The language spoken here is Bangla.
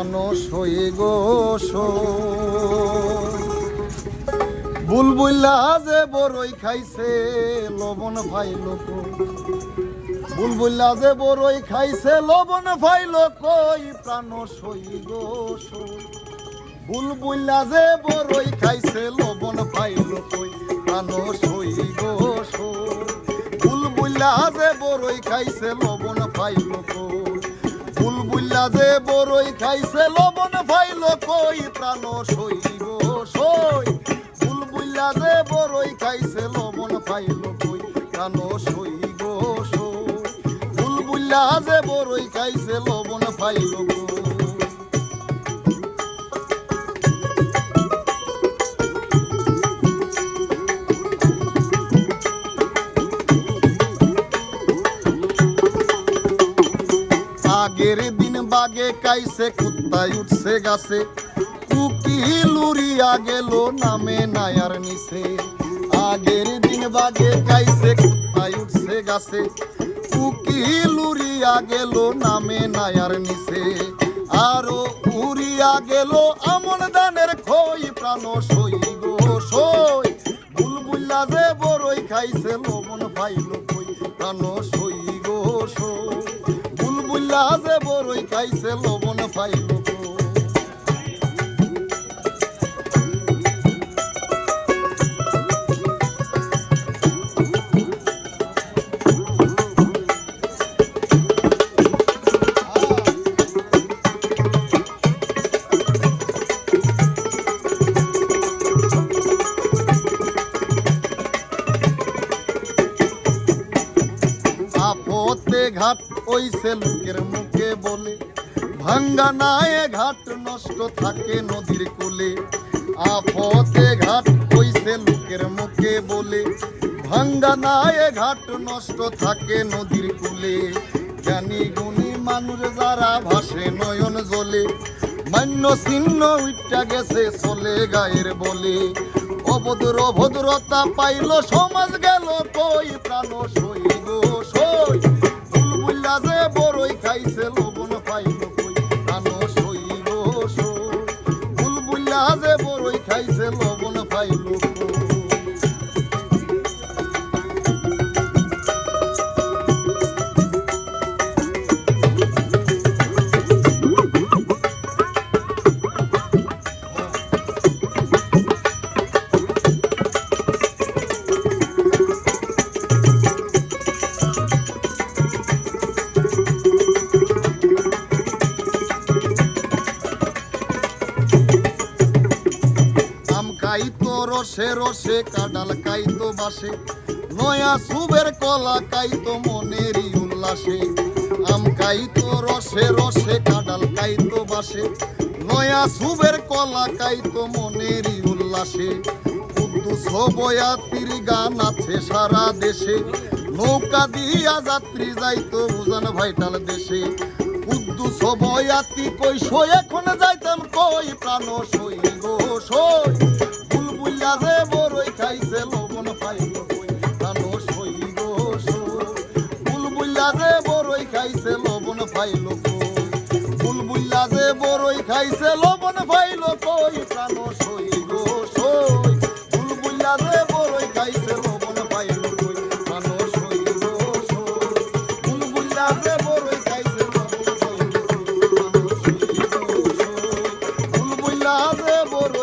প্রাণ সই গো বুলবুল্লা যে বড়ই খাইছে লবণ ফাইল বুলবুল্লা যে বড়ই খাইছে লবণ ফাইল কই প্রাণ সই গো বুলবুল্লা যে বড়ই খাইছে লবণ ফাইল কই প্রাণ সই গো বুলবুল্লা যে বড়ই খাইছে লবণ ফাইল কই বুলবুল্লা যে বড়ই খাইছে লবণ ফাইল কই প্রাণ সই গো বুলবুল্লা যে বড়ই খাইছে লবণ ফাইল কই প্রাণ সই গো বুলবুল্লা যে বড়ই খাইছে লবণ ফাইল কই আগের দিন বাগে কাইছে কুত্তায় উঠছে গাছে কুকিল উড়িয়া গেল নামে নায়ার নিছে আগের দিন বাগে কাইছে কুত্তায় উঠছে গাছে কুকিল উড়িয়া গেল নামে নায়ার নিছে আরো উড়িয়া গেল আমন দানের খই প্রাণ সই গো সই বুলবুল্লা যে বড়ই খাইছে লবণ ফাইল কই প্রাণ সই গো সই বুলবুল্লা যে বড়ই খাইছে লবণ ফাইল আপতে ঘাট ওইছে লোকের মুখে বলে ভাঙ্গা নায়ে ঘাট নষ্ট থাকে নদীর কূলে আপতে ঘাট ওইছে লোকের মুখে বলে ভাঙ্গা নায়ে ঘাট নষ্ট থাকে নদীর কূলে জ্ঞানী গুণী মানুষ যারা ভাসে নয়ন জলে মান্য চিহ্ন উইটা গেছে চলে গায়ের বলে অভদ্র ভদ্রতা পাইল সমাজ গেল কই প্রাণ সই গো সই বুলবুল্লা যে বড়ই খাইছে লবণ পাইল কই প্রাণ সই গো সই বুলবুল্লা যে বড়ই খাইছে লবণ পাইল কাইতো রসে রসে কাডাল কাইতো বাসে নয়া সুবের কলা কাইতো মনেরই উল্লাসে আম কাইতো রসে রসে কাডাল কাইতো বাসে নয়া সুবের কলা কাইতো মনেরই উল্লাসে কুদ্দুস বয়াতির গান আছে সারা দেশে নৌকা দিয়া যাত্রী যাইতো উজান ভাইটাল দেশে কুদ্দুস বয়াতি কইসো এখন যাইতাম কই প্রাণ সই গো সই বুলবুল্লা যে বড়ই খাইছে লবণ পাইল কই প্রাণ সই গো সই বুলবুল্লা যে বড়ই খাইছে লবণ পাইল কই বুলবুল্লা যে বড়ই খাইছে লবণ পাইল কই প্রাণ সই গো সই বুলবুল্লা যে বড়ই খাইছে লবণ পাইল কই প্রাণ সই গো সই বুলবুল্লা যে বড়ই খাইছে লবণ পাইল কই প্রাণ সই গো সই বুলবুল্লা যে বড়ই